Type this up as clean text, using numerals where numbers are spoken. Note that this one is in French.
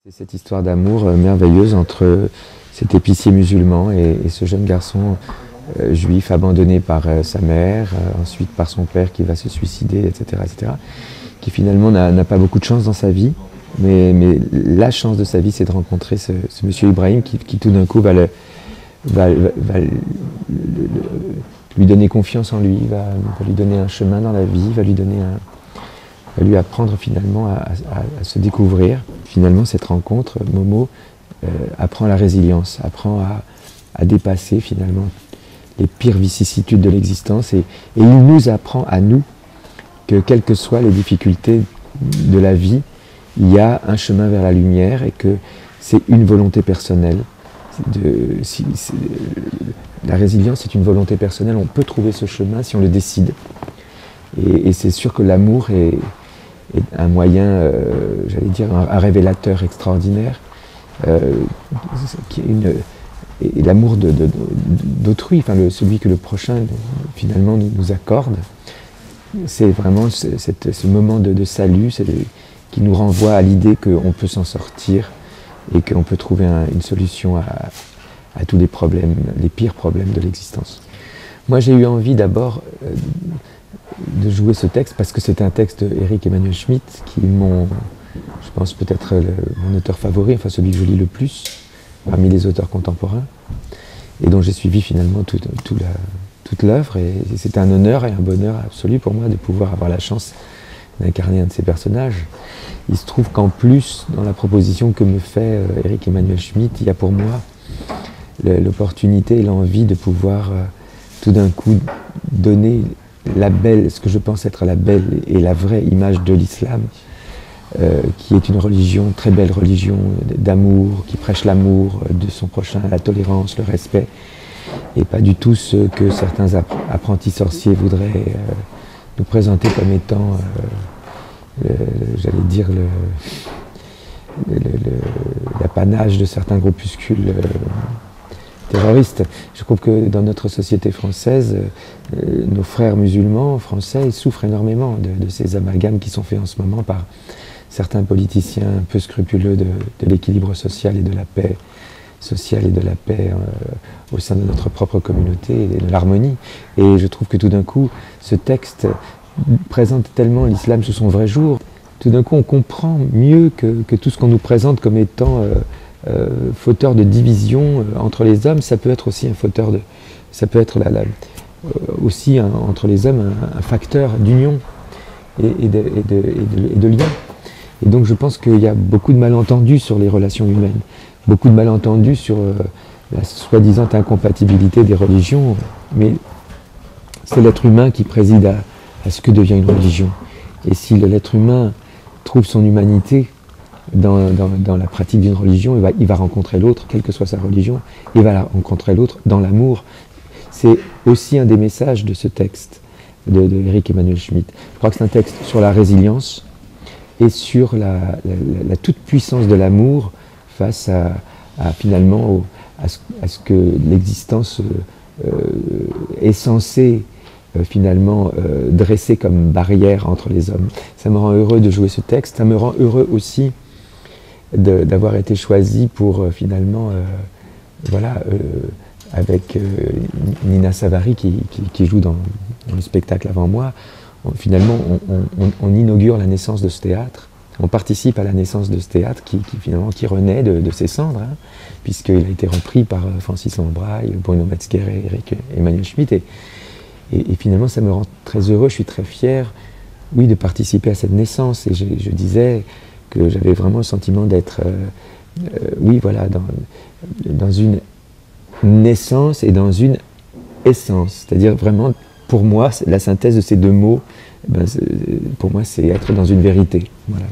C'est cette histoire d'amour merveilleuse entre cet épicier musulman et ce jeune garçon juif abandonné par sa mère, ensuite par son père qui va se suicider, etc., qui finalement n'a pas beaucoup de chance dans sa vie, mais la chance de sa vie, c'est de rencontrer ce monsieur Ibrahim qui tout d'un coup va lui donner confiance en lui, va lui donner un chemin dans la vie, va lui apprendre finalement à se découvrir. Finalement, cette rencontre, Momo apprend la résilience, apprend à dépasser finalement les pires vicissitudes de l'existence et il nous apprend à nous que quelles que soient les difficultés de la vie, il y a un chemin vers la lumière et que c'est une volonté personnelle. La résilience, c'est une volonté personnelle, on peut trouver ce chemin si on le décide. Et c'est sûr que l'amour est un moyen, j'allais dire, un révélateur extraordinaire, et l'amour d'autrui, enfin celui que le prochain finalement nous accorde, c'est vraiment ce moment de salut qui nous renvoie à l'idée qu'on peut s'en sortir et qu'on peut trouver une solution à tous les problèmes, les pires problèmes de l'existence. Moi j'ai eu envie d'abord de jouer ce texte parce que c'est un texte d'Éric Emmanuel Schmitt qui est je pense peut-être mon auteur favori, enfin celui que je lis le plus parmi les auteurs contemporains et dont j'ai suivi finalement toute l'œuvre et c'est un honneur et un bonheur absolu pour moi de pouvoir avoir la chance d'incarner un de ces personnages. Il se trouve qu'en plus, dans la proposition que me fait Éric Emmanuel Schmitt, il y a pour moi l'opportunité et l'envie de pouvoir tout d'un coup donner ce que je pense être la belle et la vraie image de l'islam, qui est une religion, très belle religion d'amour, qui prêche l'amour de son prochain, la tolérance, le respect, et pas du tout ce que certains apprentis sorciers voudraient nous présenter comme étant, j'allais dire, l'apanage de certains groupuscules terroristes. Je trouve que dans notre société française, nos frères musulmans français souffrent énormément de ces amalgames qui sont faits en ce moment par certains politiciens un peu scrupuleux de l'équilibre social et de la paix sociale et de la paix au sein de notre propre communauté et de l'harmonie. Et je trouve que tout d'un coup, ce texte présente tellement l'islam sous son vrai jour. Tout d'un coup, on comprend mieux que tout ce qu'on nous présente comme étant fauteur de division entre les hommes, ça peut être aussi un fauteur de... ça peut être aussi entre les hommes un facteur d'union et de lien. Et donc je pense qu'il y a beaucoup de malentendus sur les relations humaines, beaucoup de malentendus sur la soi-disant incompatibilité des religions, mais c'est l'être humain qui préside à ce que devient une religion. Et si l'être humain trouve son humanité dans la pratique d'une religion, il va rencontrer l'autre, quelle que soit sa religion, il va rencontrer l'autre dans l'amour. C'est aussi un des messages de ce texte de Éric Emmanuel Schmitt. Je crois que c'est un texte sur la résilience et sur la toute-puissance de l'amour face finalement à ce que l'existence est censée finalement dresser comme barrière entre les hommes. Ça me rend heureux de jouer ce texte, ça me rend heureux aussi d'avoir été choisi pour finalement, avec Nina Savary qui joue dans le spectacle avant moi, finalement on inaugure la naissance de ce théâtre, on participe à la naissance de ce théâtre qui renaît de ses cendres, hein, puisqu'il a été repris par Francis Lambraille, Bruno Metzger et Éric Emmanuel Schmitt. Et finalement, ça me rend très heureux, je suis très fier, oui, de participer à cette naissance. Et je disais que j'avais vraiment le sentiment d'être, oui, voilà, dans une naissance et dans une essence. C'est-à-dire vraiment, pour moi, la synthèse de ces deux mots, pour moi, c'est être dans une vérité. Voilà.